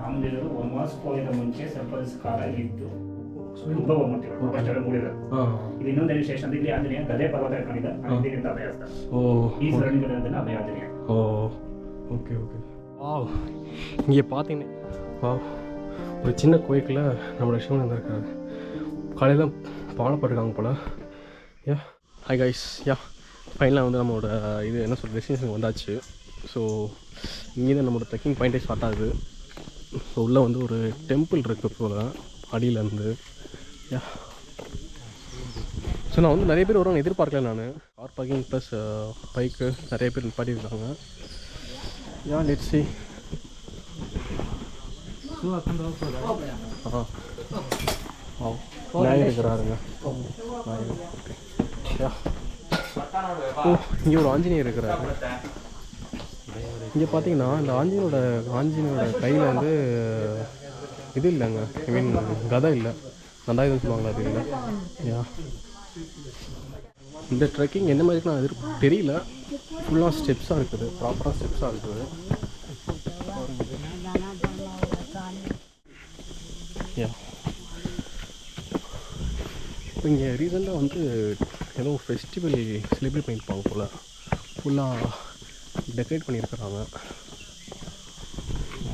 ಆಮೇಲೆ ಒಮಾಸ್ಕೋಯದ ಮುಂಚೆ ಸ್ವಲ್ಪ ದಿವಸ ಕಾಲ ಇತ್ತು ಉದ್ಭವ ಮೂರ್ತಿಗಳು ಫಸ್ಟ್ ಮೂಡಿದ್ರು. ಇದು ಇನ್ನೊಂದು ವಿಶೇಷ ಅಂದ್ರೆ ಇಲ್ಲಿ ಆಂಜನೇಯ ಗದೆ ಪರ್ವತ ಕಂಡಿದ್ದ ಇದರಿಂದ ಅಭಯ ಆಗ್ತದೆ. ಈ ಸರಣಿಗಳಿಂದ Abhaya Anjaneya. Okay okay. Wow, இங்கே பார்த்தீங்கன்னா வாவ், ஒரு சின்ன கோயிலில் நம்மளோட சிவன் இருந்திருக்காரு. காலையில் பாடப்பட்டிருக்காங்க போல். Yeah hi guys. யா ஃபைனலாக வந்து நம்மளோட இது என்ன சொல்கிற டெஸ்டினேஷன் வந்தாச்சு. ஸோ இங்கே தான் நம்மளோட ட்ரெக்கிங் பாயிண்ட்டே ஸ்டார்ட் ஆகுது. ஸோ உள்ளே வந்து ஒரு டெம்பிள் இருக்குது போல் அடியிலேருந்து. யா ஸோ நான் வந்து நிறைய பேர் வருவாங்க எதிர்பார்க்கல. நான் கார் பார்க்கிங் ப்ளஸ் பைக்கு நிறைய பேர் நிப்பாட்டியிருக்காங்க. Yeah let's see. நாயர் இருக்கிறாருங்க. இங்கே ஒரு ஆஞ்சநேயர் இருக்கிறாரு. இங்கே பார்த்தீங்கன்னா இந்த ஆஞ்சநேயோட கையில் வந்து இது இல்லைங்க, ஐ மீன் கதை இல்லை, நந்தாயுதம் சொல்லுவாங்களா, அது இல்லை. யா இந்த ட்ரெக்கிங் எந்த மாதிரி நான் எதிர்ப்பு தெரியல. ஃபுல்லாக ஸ்டெப்ஸாக இருக்குது, ப்ராப்பராக ஸ்டெப்ஸாக இருக்குது. யா இப்போ இங்கே ரீசெண்டாக வந்து ஏதோ ஃபெஸ்டிவல் செலிப்ரேட் பண்ணியிருப்பாங்க போல். ஃபுல்லாக டெக்கரேட் பண்ணியிருக்கிறாங்க.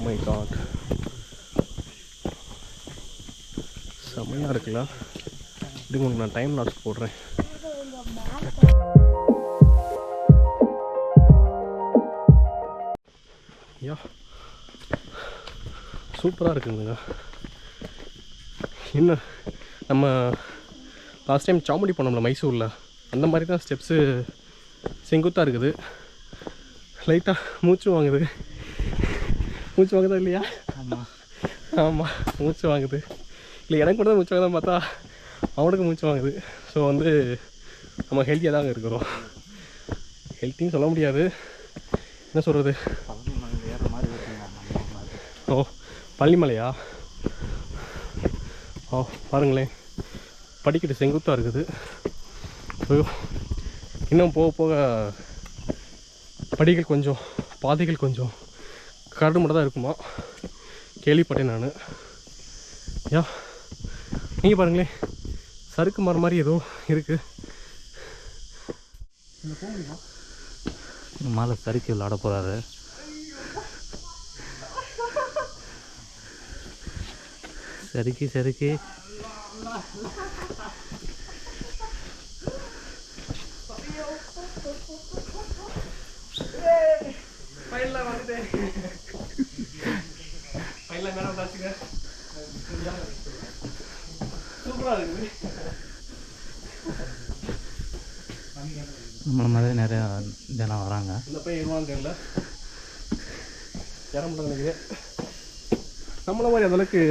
மை காட், செம்மையாக இருக்குல்ல. இதுக்கு உங்களுக்கு நான் டைம் லாப்ஸ் போடுறேன். யா சூப்பராக இருக்குங்க. என்ன நம்ம லாஸ்ட் டைம் சாமுண்டி போனோம்ல மைசூரில், அந்த மாதிரி தான் ஸ்டெப்ஸு செங்குத்தாக இருக்குது. லைட்டாக மூச்சு வாங்குது. மூச்சு வாங்குதா இல்லையா? ஆமாம் மூச்சு வாங்குது. இல்லை எனக்கு கூட தான் மூச்சு வாங்குதான் பார்த்தா அவனுக்கு மூச்சு வாங்குது. ஸோ வந்து நம்ம ஹெல்த்தியாக தாங்க இருக்கிறோம். ஹெல்த்தின்னு சொல்ல முடியாது, என்ன சொல்கிறது. ஓ பள்ளிமலையா? ஓ பாருங்களேன், படிக்கட்டு செங்குத்தாக இருக்குது. ஐயோ, இன்னும் போக போக படிகள் கொஞ்சம், பாதைகள் கொஞ்சம் கரடு மட்டும் தான் இருக்குமா கேள்விப்பட்டேன் நான். யா நீங்கள் பாருங்களேன், சறுக்கு மரம் மாதிரி ஏதோ இருக்குது. மேலே சறுக்கி விளாட போகிறாரு. சறுக்கி சறுக்கி நம்மள மாதிரி நிறையா ஜனம் வராங்க. இந்த போய் ஏறுவாங்க இல்லை, ஏற முடியாது நினைக்கிறேன். நம்மள மாதிரி அந்தளவுக்கு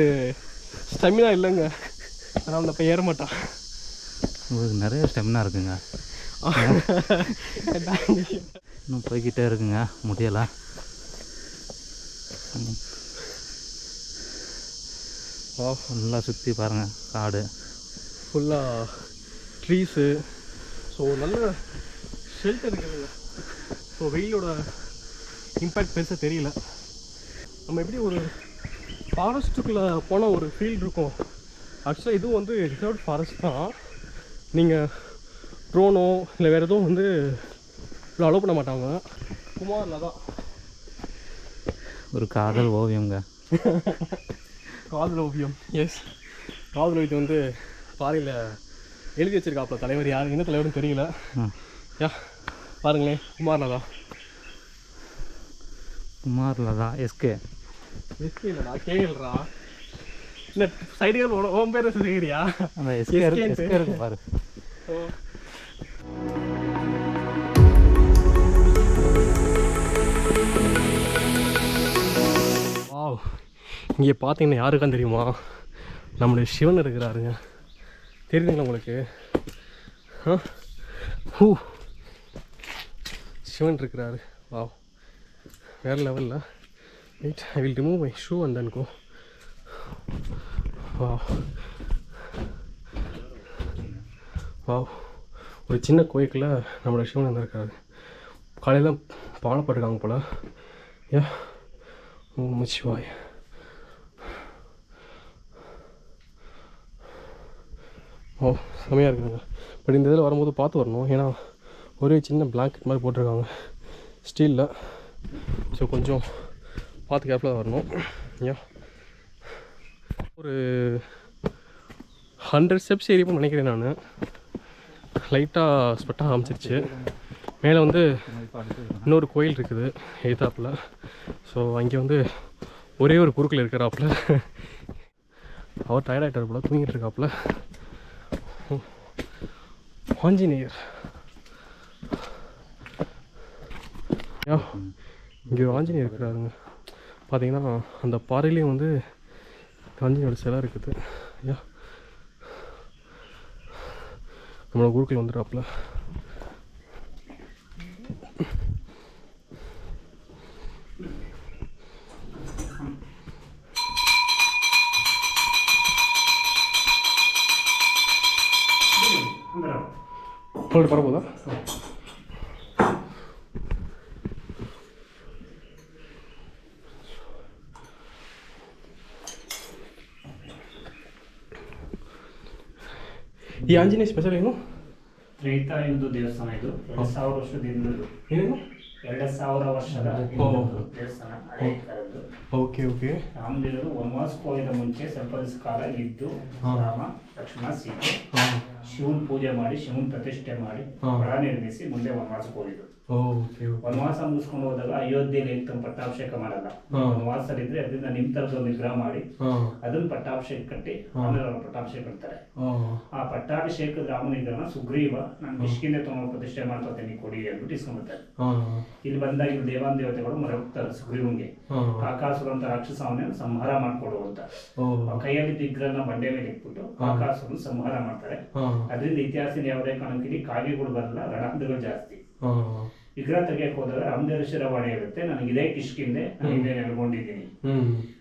ஸ்டெமினா இல்லைங்க, அதனால் இந்த போய் ஏற மாட்டான். உங்களுக்கு நிறைய ஸ்டெமினா இருக்குங்க. இன்னும் போய்கிட்டே இருக்குங்க, முடியலை. ஃபுல்லாக சுற்றி பாருங்கள், காடு ஃபுல்லாக ட்ரீஸு. ஸோ நல்ல ஷெல்டர் இருக்குதுங்க. ஸோ வெயிலோட இம்பேக்ட் பெருசாக தெரியல. நம்ம எப்படி ஒரு ஃபாரஸ்ட்டுக்குள்ளே போனால் ஒரு ஃபீல் இருக்கும். ஆக்சுவலாக இதுவும் வந்து ரிசர்வ்ட் ஃபாரஸ்ட் தான். நீங்கள் ட்ரோனோ இல்லை வேறு எதுவும் வந்து இவ்வளோ அலோவ் பண்ண மாட்டாங்க. குமாரில் தான் ஒரு காதல் ஓவியங்க. காதல் ஓவியம், எஸ். காதல் ஓவியத்தை வந்து பாறையில் எழுதி வச்சிருக்காப்புல தலைவர். யார் என்ன தலைவர்னு தெரியல. யா பாருங்களேன், குமாரில் தான். குமாரில் தான். எஸ்கே இல்லைடா, கேள்றா. இல்லை சைடுகள் ஓம் பேர் சரியா? அந்த எஸ்கே இருக்கு பாரு. வாவ், இங்கே பார்த்தீங்கன்னா யாருக்கான்னு தெரியுமா? நம்மளுடைய சிவன் இருக்கிறாருங்க. தெரியுதுங்களா உங்களுக்கு? சிவன் இருக்கிறாரு. வாவ், வேறு லெவலில். Wait, I will remove my shoe and then go. Wow wow, ஒரு சின்ன கோயிலில் நம்மளோட சிவன் இருந்திருக்காரு. காலையில் பாடப்பட்டிருக்காங்க போல். யா ஓம் சிவாய. ஓ செமையாக இருக்குதுங்க. பட் இந்த இதில் வரும்போது பார்த்து வரணும், ஏன்னா ஒரே சின்ன பிளாங்கெட் மாதிரி போட்டிருக்காங்க ஸ்டீலில். ஸோ கொஞ்சம் பார்த்து கேர்ஃபுல்லாக வரணும். ஏன் ஒரு 100 ஸ்டெப்ஸ் ஏறிப்போன்னு நினைக்கிறேன் நான். லைட்டாக ஸ்பெட்டாக ஆரம்பிச்சிருச்சு. மேலே வந்து இன்னொரு கோயில் இருக்குது எய்தாப்பில். ஸோ அங்கே வந்து ஒரே ஒரு குறுக்கில் இருக்கிறாப்புல. அவர் டயர்டாகிட்டார் போல், தூங்கிட்டு இருக்காப்புல. ஆஞ்சநேயர் இங்கே ஒரு ஆஞ்சநேயர் இருக்கிறாருங்க. பார்த்தீங்கன்னா அந்த பாறையிலையும் வந்து ஆஞ்சநேயோட சிலை இருக்குது. ஐயா நம்மளோட குறுக்கில் வந்துடுறாப்புல. உங்கள்கிட்ட பரப்போதா? ಈ ಆಂಜನೇಯ ಸ್ಪೆಷಲ್ ಏನು? ತ್ರೇತಾಯುಗದ ದೇವಸ್ಥಾನ ಇದು. 2000 ವರ್ಷದಿಂದ ಏನೇನು 2000 ವರ್ಷದ ದೇವಸ್ಥಾನ, ಹಳೆ ಕಾಲದ್ದು. Okay okay. ರಾಮದೇವರು ವನವಾಸಕ್ಕೆ ಹೋಗಿದ ಮುಂಚೆ ಸ್ವಲ್ಪ ದಿವಸ ಕಾಲ ಇದ್ದು ರಾಮ ಲಕ್ಷ್ಮಣ ಸೀತೆ ಶಿವನ್ ಪೂಜೆ ಮಾಡಿ ಶಿವನ್ ಪ್ರತಿಷ್ಠೆ ಮಾಡಿ ಹೊರ ನಿರ್ಮಿಸಿ ಮುಂದೆ ವನವಾಸಕ್ಕೆ ಹೋಗಿದ್ರು. ವನವಾಸ ಮುಗಿಸ್ಕೊಂಡು ಹೋದಾಗ ಅಯೋಧ್ಯೆಯಲ್ಲಿ ತಮ್ಮ ಪಟ್ಟಾಭಿಷೇಕ ಮಾಡಲ್ಲ. ವನವಾಸದಲ್ಲಿದ್ರೆ ಅದರಿಂದ ನಿಮ್ ತರದ ವಿಗ್ರಹ ಮಾಡಿ ಅದನ್ನ ಪಟ್ಟಾಭಿಷೇಕ ಕಟ್ಟಿ ಆಮೇಲೆ ಅವ್ರ ಪಟ್ಟಾಭಿಷೇಕ ಮಾಡ್ತಾರೆ. ಆ ಪಟ್ಟಾಭಿಷೇಕದ ರಾಮನ ವಿಗ್ರಹನ ಸುಗ್ರೀವ ನಾನು ಕಿಷ್ಕಿಂದೆ ತಗೊಂಡು ಪ್ರತಿಷ್ಠೆ ಮಾಡ್ಕೊತೇನೆ ಕೊಡಿ ಅಂದ್ಬಿಟ್ಟು ಇಸ್ಕೊಂಡ್ಬಿಡ್ತಾರೆ. ಇಲ್ಲಿ ಬಂದಾಗ ಇಲ್ಲಿ ದೇವಾನ್ ದೇವತೆಗಳು ಮೊರೆ ಹೋಗ್ತಾರೆ ಸುಗ್ರೀವನ್ಗೆ, ಕಾಕಾಸುರ ಅಂತ ರಾಕ್ಷಸವನ್ನೇ ಸಂಹಾರ ಮಾಡ್ಕೊಡು ಅಂತ. ಕೈಯಲ್ಲಿ ವಿಗ್ರಹನ ಬಂಡೆ ಮೇಲೆ ಇಟ್ಬಿಟ್ಟು ಕಾಕಾಸುರನ ಸಂಹಾರ ಮಾಡ್ತಾರೆ. ಅದರಿಂದ ಇತಿಹಾಸದ ಯಾವುದೇ ಕಾರಣಕ್ಕೆ ಕಾಗೆಗಳು ಬರಲ್ಲ, ರಣಹದ್ದುಗಳು ಜಾಸ್ತಿ. ವಿಗ್ರಹ ತೆಗಿಯಕ್ಕೆ ಹೋದಾಗ ರಾಮದೇವರ ಶಿರವಾಣಿ ಇರುತ್ತೆ, ನನಗೆ ಇದೇ ಕಿಷ್ಕಿಂದೆ ನಾನು ಇಲ್ಲೇ ನೆಲ್ಕೊಂಡಿದ್ದೀನಿ,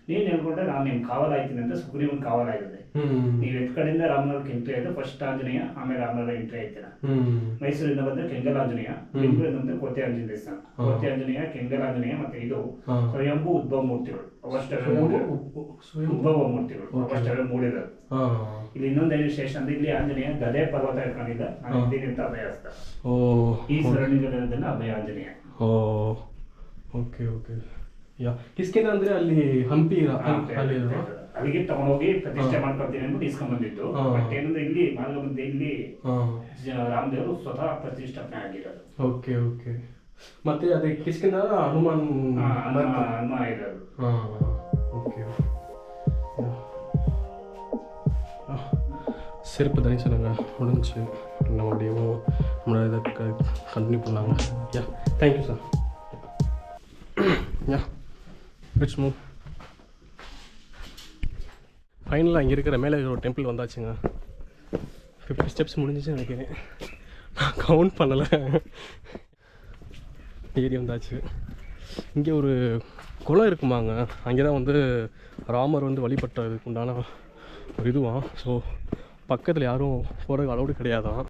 ನೀನ್ ನೆಲ್ಕೊಂಡ್ರೆ ನಾನು ನಿಮ್ ಕಾವಲಾಯ್ತೀನಿ ಅಂತ ಸುಗ್ರೀವನ್ ಕಾವಲಾಗಿದೆ. ನೀವ್ ಎತ್ ಕಡೆಯಿಂದ ರಾಮನವ್ರ ಎಂಟ್ರಿ ಆಯ್ತು, ಫಸ್ಟ್ ಆಂಜನೇಯ ಆಮೇಲೆ ರಾಮನವ್ರ ಎಂಟ್ರಿ ಆಯ್ತೀರ. ಮೈಸೂರಿಂದ ಬಂದ್ರೆ ಕೆಂಗಲಾಂಜನೇಯ, ಬೆಂಗಳೂರಿಂದ ಬಂದ್ರೆ ಕೋಟೆ ಆಂಜನೇಯ ದೇವಸ್ಥಾನ. ಕೋಟೆ ಆಂಜನೇಯ, ಕೆಂಗಲಾಂಜನೇಯ ಮತ್ತೆ ಇದು ಸ್ವಯಂಭೂ ಉದ್ಭವ ಮೂರ್ತಿಗಳು. ಉದ್ಭವ ಮೂರ್ತಿಗಳು ಅವಷ್ಟೇ ಮೂಡಿರೋದು. ಇಲ್ಲಿ ಇನ್ನೊಂದೇನು ವಿಶೇಷ ಅಂದ್ರೆ ಇಲ್ಲಿ ಆಂಜನೇಯ ಗದೆ ಪರ್ವತ ಇಟ್ಕೊಂಡಿದ್ದ, ನಾನು ಇದ್ದೀನಿ ಅಂತ ಅಭಯಸ್ತ. ಈ ಸರಣಿಗಳನ್ನ ಅಭಯ ಆಂಜನೇಯ. Okay okay. ಕಿಸ್ಕಿಂದ ಅಂದ್ರೆ ಅಲ್ಲಿ ಹಂಪಿ ಅಲ್ಲಿಗೆ ತಗೊಂಡೋಗಿ ಪ್ರತಿಷ್ಠೆ ಮಾಡ್ಕೊಳ್ತೀನಿ ಅಂದ್ಬಿಟ್ಟು ಇಸ್ಕೊಂಡ್ ಬಂದಿದ್ದು. ಬಟ್ ಏನಂದ್ರೆ ಇಲ್ಲಿ ಮಾರ್ಗಮಧ್ಯೆ ಇಲ್ಲಿ ರಾಮದೇವರು ಸ್ವತಃ ಪ್ರತಿಷ್ಠಾಪನೆ ಆಗಿರೋದು. Okay okay. ಮತ್ತೆ ಅದೇ ಕಿಸ್ಕಿಂದ ಹನುಮಾನ್ ಇರೋದು. ஓகே. செருப்பு தனி சொன்னாங்க முடிஞ்சு நம்ம அப்படியே நம்மளோட இதை கண்டினியூ பண்ணாங்க. Yeah thank you sir. Yeah rich move. ஃபைனலாக இங்கே இருக்கிற மேலே ஒரு டெம்பிள் வந்தாச்சுங்க. 50 ஸ்டெப்ஸ் முடிஞ்சிச்சு நினைக்கிறேன், நான் கவுண்ட் பண்ணலை. ஏறி வந்தாச்சு. இங்கே ஒரு குளம் இருக்குமாங்க, அங்கே தான் வந்து ராமர் வந்து வழிபட்டதுக்கு உண்டான ஒரு இதுவான். ஸோ பக்கத்தில் யாரும் போகிறதுக்கு அலௌடு கிடையாதான்.